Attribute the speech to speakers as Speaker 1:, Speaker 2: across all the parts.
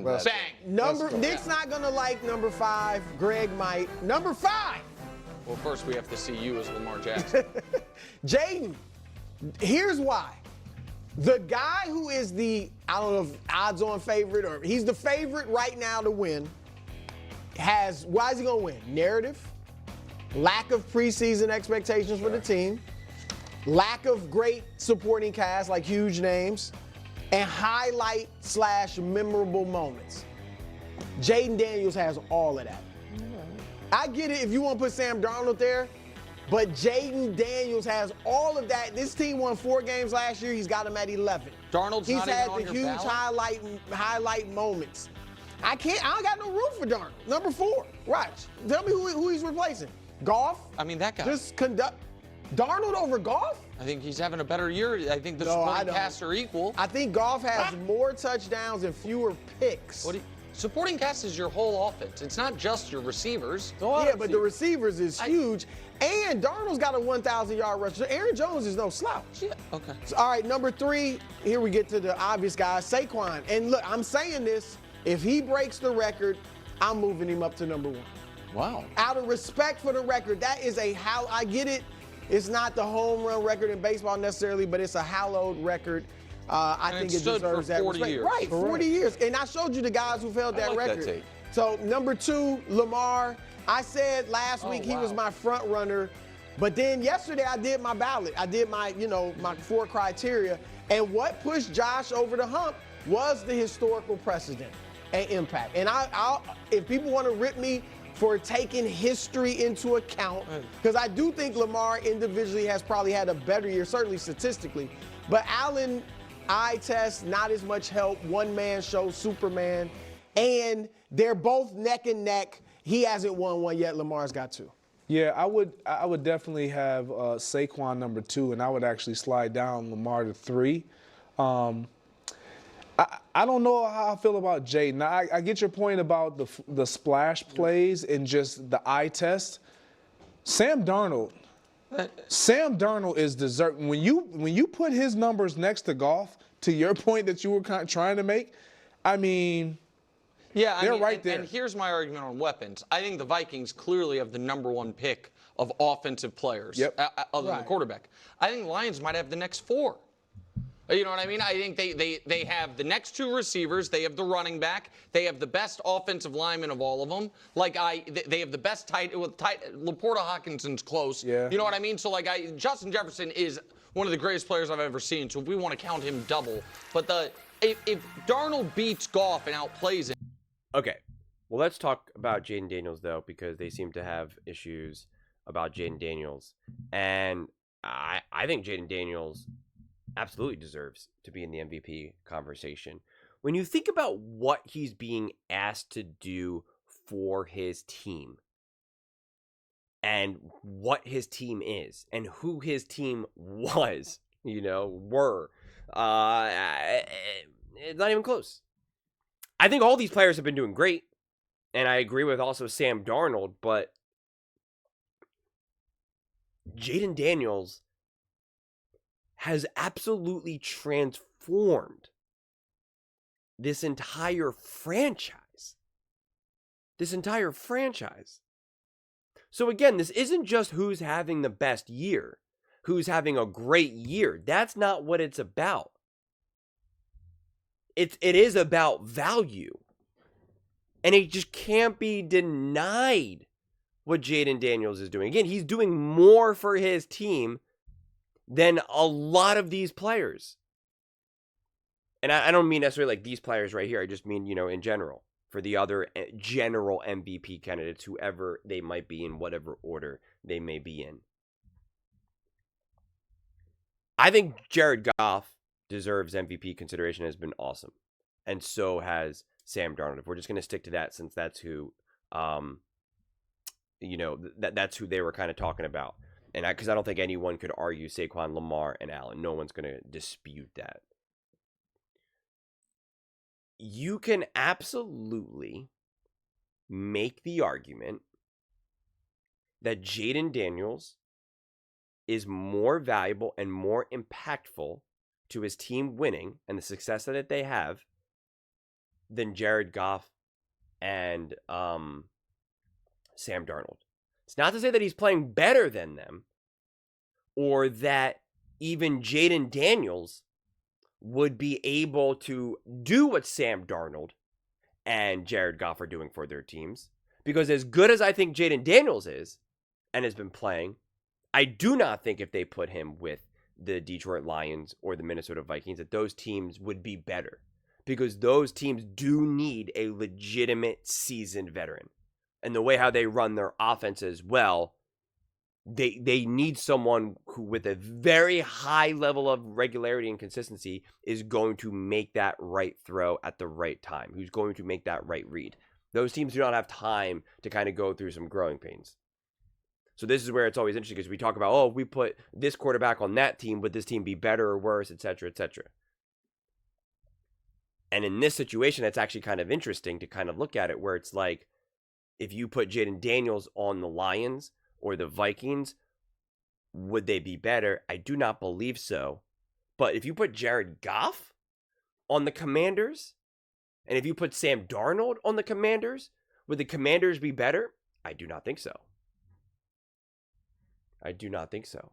Speaker 1: win that.
Speaker 2: Bang. Nick's not going to like number 5. Greg might. Number 5.
Speaker 3: Well, first we have to see you as Lamar Jackson.
Speaker 2: Jayden, here's why. The guy who is the, I don't know if odds-on favorite or he's the favorite right now to win why is he going to win? Narrative, lack of preseason expectations for the team, lack of great supporting cast like huge names, and highlight/memorable moments. Jayden Daniels has all of that. I get it if you want to put Sam Darnold there, but Jayden Daniels has all of that. This team won 4 games last year. He's got him at 11.
Speaker 3: Darnold's
Speaker 2: He's
Speaker 3: not even
Speaker 2: had
Speaker 3: on
Speaker 2: the
Speaker 3: your
Speaker 2: huge
Speaker 3: ballot?
Speaker 2: highlight moments. I don't got no room for Darnold. Number 4, Wright. Tell me who he's replacing. Goff?
Speaker 3: I mean, that guy.
Speaker 2: Just conduct. Darnold over Goff?
Speaker 3: I think he's having a better year. I think the supporting casts are equal.
Speaker 2: I think Goff has more touchdowns and fewer picks.
Speaker 3: Supporting cast is your whole offense. It's not just your receivers.
Speaker 2: Yeah, but the receivers is huge. And Darnold's got a 1,000-yard rush. Aaron Jones is no slouch.
Speaker 3: Yeah, okay.
Speaker 2: So, all right, number 3, here we get to the obvious guys, Saquon. And look, I'm saying this, if he breaks the record, I'm moving him up to number 1.
Speaker 1: Wow.
Speaker 2: Out of respect for the record, that is I get it. It's not the home run record in baseball necessarily, but it's a hallowed record. I think it deserves that respect.
Speaker 3: Years.
Speaker 2: Right, 40 years. And I showed you the guys who've held that record.
Speaker 1: That
Speaker 2: So number 2, Lamar. I said last week he was my front runner, but then yesterday I did my ballot. I did my 4 criteria. And what pushed Josh over the hump was the historical precedent and impact. And if people want to rip me for taking history into account, because I do think Lamar individually has probably had a better year, certainly statistically. But Allen, eye test, not as much help, one-man show, Superman. And they're both neck and neck. He hasn't won one yet. Lamar's got 2.
Speaker 4: Yeah, I would definitely have Saquon number 2, and I would actually slide down Lamar to 3. I don't know how I feel about Jayden. I get your point about the splash plays and just the eye test. Sam Darnold is deserving. When you put his numbers next to Goff, to your point that you were kind of trying to make, I mean,
Speaker 3: yeah,
Speaker 4: they're right there.
Speaker 3: And here's my argument on weapons. I think the Vikings clearly have the number 1 pick of offensive players, other than the quarterback. I think the Lions might have the next 4. You know what I mean? I think they have the next 2 receivers. They have the running back. They have the best offensive lineman of all of them. They have the best tight. Laporta Hawkinson's close.
Speaker 4: Yeah.
Speaker 3: You know what I mean? So Justin Jefferson is one of the greatest players I've ever seen. So if we want to count him double, but if Darnold beats Goff and outplays him.
Speaker 5: Okay, well let's talk about Jayden Daniels though, because they seem to have issues about Jayden Daniels, and I think Jayden Daniels absolutely deserves to be in the MVP conversation. When you think about what he's being asked to do for his team and what his team is and who his team was, were, it's not even close. I think all these players have been doing great, and I agree with also Sam Darnold, but Jayden Daniels has absolutely transformed this entire franchise. So again, this isn't just who's having the best year, who's having a great year. That's not what it's about. It is about value. And it just can't be denied what Jayden Daniels is doing. Again, he's doing more for his team than a lot of these players. And I don't mean necessarily like these players right here. I just mean, in general, for the other general MVP candidates, whoever they might be in whatever order they may be in. I think Jared Goff deserves MVP consideration, has been awesome. And so has Sam Darnold. If we're just going to stick to that, since that's who, that's who they were kind of talking about. And because I don't think anyone could argue Saquon, Lamar, and Allen. No one's going to dispute that. You can absolutely make the argument that Jayden Daniels is more valuable and more impactful to his team winning and the success that they have than Jared Goff and Sam Darnold. It's not to say that he's playing better than them or that even Jayden Daniels would be able to do what Sam Darnold and Jared Goff are doing for their teams. Because as good as I think Jayden Daniels is and has been playing, I do not think if they put him with the Detroit Lions or the Minnesota Vikings that those teams would be better. Because those teams do need a legitimate seasoned veteran. And the way how they run their offense as well, they need someone who with a very high level of regularity and consistency is going to make that right throw at the right time, who's going to make that right read. Those teams do not have time to kind of go through some growing pains. So this is where it's always interesting because we talk about, oh, we put this quarterback on that team, would this team be better or worse, et cetera, et cetera. And in this situation, it's actually kind of interesting to kind of look at it where it's like, if you put Jayden Daniels on the Lions or the Vikings, would they be better? I do not believe so. But if you put Jared Goff on the Commanders, and if you put Sam Darnold on the Commanders, would the Commanders be better? I do not think so. I do not think so.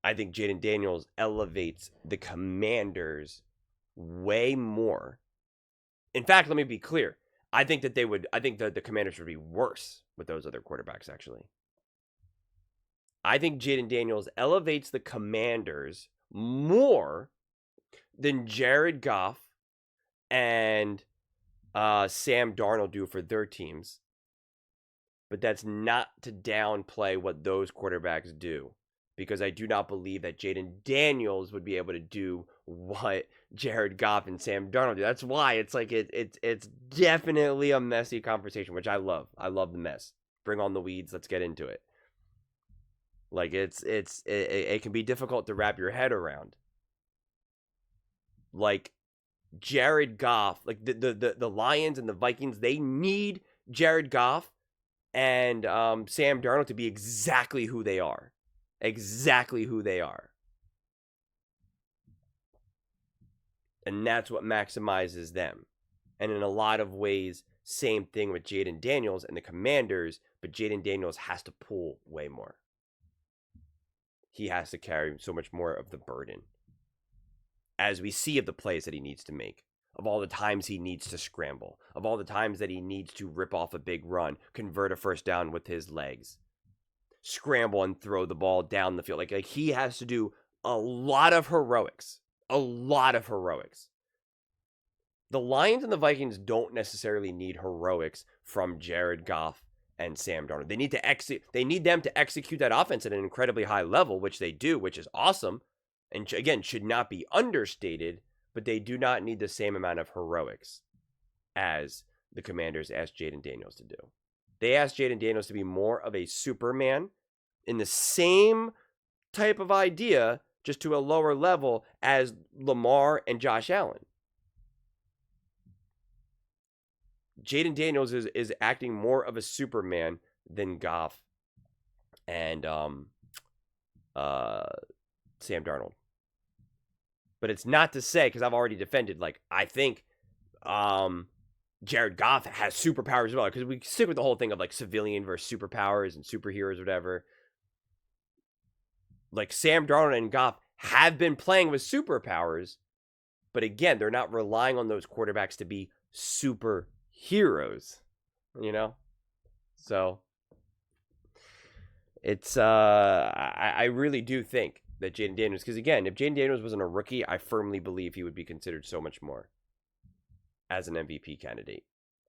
Speaker 5: I think Jayden Daniels elevates the Commanders way more. In fact, let me be clear. I think that the Commanders would be worse with those other quarterbacks, actually. I think Jayden Daniels elevates the Commanders more than Jared Goff and Sam Darnold do for their teams. But that's not to downplay what those quarterbacks do. Because I do not believe that Jayden Daniels would be able to do what Jared Goff and Sam Darnold do. That's why it's like it's definitely a messy conversation, which I love. I love the mess. Bring on the weeds. Let's get into it. Like it can be difficult to wrap your head around. Like Jared Goff, like the Lions and the Vikings, they need Jared Goff and Sam Darnold to be exactly who they are. Exactly who they are. And that's what maximizes them. And in a lot of ways, same thing with Jayden Daniels and the Commanders, but Jayden Daniels has to pull way more. He has to carry so much more of the burden. As we see of the plays that he needs to make, of all the times he needs to scramble, of all the times that he needs to rip off a big run, convert a first down with his legs, scramble and throw the ball down the field. Like he has to do a lot of heroics. A lot of heroics. The Lions and the Vikings don't necessarily need heroics from Jared Goff and Sam Darnold. They need them to execute that offense at an incredibly high level, which they do, which is awesome. And again, should not be understated, but they do not need the same amount of heroics as the Commanders asked Jayden Daniels to do. They asked Jayden Daniels to be more of a Superman in the same type of idea, just to a lower level as Lamar and Josh Allen. Jayden Daniels is acting more of a Superman than Goff and Sam Darnold. But it's not to say, because I've already defended, like, I think Jared Goff has superpowers as well, because we stick with the whole thing of like civilian versus superpowers and superheroes or whatever. Like Sam Darnold and Goff have been playing with superpowers, but again, they're not relying on those quarterbacks to be superheroes, you know? So it's I really do think that Jayden Daniels, because again, if Jayden Daniels wasn't a rookie, I firmly believe he would be considered so much more as an MVP candidate.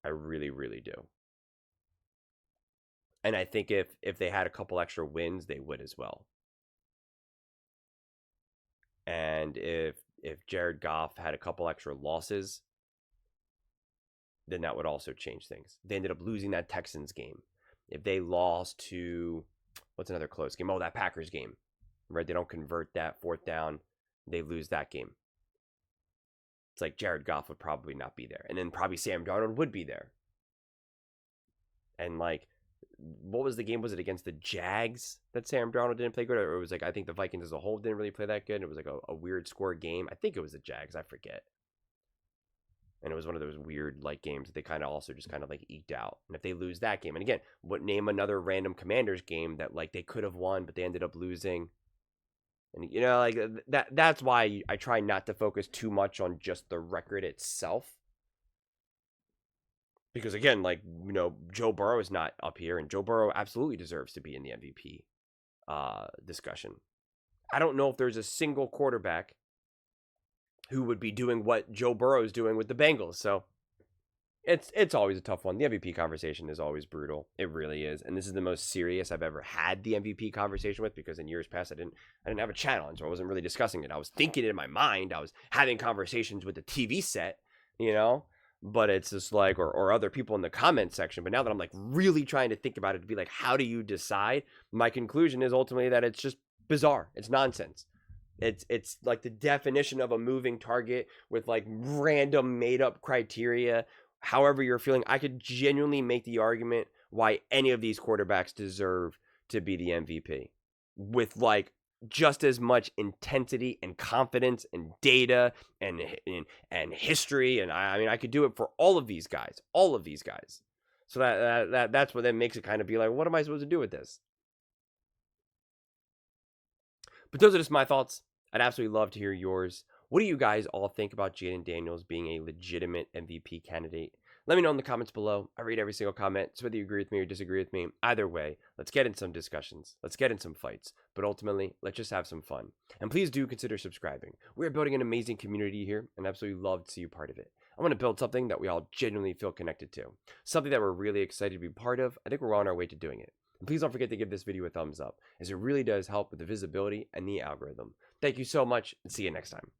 Speaker 5: I really, really do. And I think if they had a couple extra wins, they would as well. And if Jared Goff had a couple extra losses, then that would also change things. They ended up losing that Texans game. If they lost to, what's another close game? Oh, that Packers game, right? They don't convert that fourth down. They lose that game. It's like Jared Goff would probably not be there. And then probably Sam Darnold would be there. And like, what was the game? Was it against the Jags that Sam Darnold didn't play good? Or it was like, I think the Vikings as a whole didn't really play that good. And it was like a weird score game. I think it was the Jags. I forget. And it was one of those weird like games that they kind of also just kind of like eked out. And if they lose that game, and again, name another random Commanders game that like they could have won, but they ended up losing. And you know, like that's why I try not to focus too much on just the record itself. Because again, like, you know, Joe Burrow is not up here, and Joe Burrow absolutely deserves to be in the MVP discussion. I don't know if there's a single quarterback who would be doing what Joe Burrow is doing with the Bengals. So it's always a tough one. The MVP conversation is always brutal. It really is. And this is the most serious I've ever had the MVP conversation with, because in years past I didn't have a channel, and so I wasn't really discussing it. I was thinking it in my mind. I was having conversations with the TV set, you know? But it's just like, or other people in the comment section. But now that I'm like really trying to think about it, to be like, how do you decide? My conclusion is ultimately that it's just bizarre. It's nonsense. It's like the definition of a moving target with like random made up criteria. However you're feeling, I could genuinely make the argument why any of these quarterbacks deserve to be the MVP with like just as much intensity and confidence and data and history. And I mean, I could do it for all of these guys. So that's what then makes it kind of be like, what am I supposed to do with this? But those are just my thoughts. I'd absolutely love to hear yours. What do you guys all think about Jayden Daniels being a legitimate MVP candidate? Let me know in the comments below. I read every single comment, so whether you agree with me or disagree with me, either way, let's get in some discussions. Let's get in some fights. But ultimately, let's just have some fun. And please do consider subscribing. We're building an amazing community here, and absolutely love to see you part of it. I want to build something that we all genuinely feel connected to. Something that we're really excited to be part of. I think we're on our way to doing it. And please don't forget to give this video a thumbs up, as it really does help with the visibility and the algorithm. Thank you so much, and see you next time.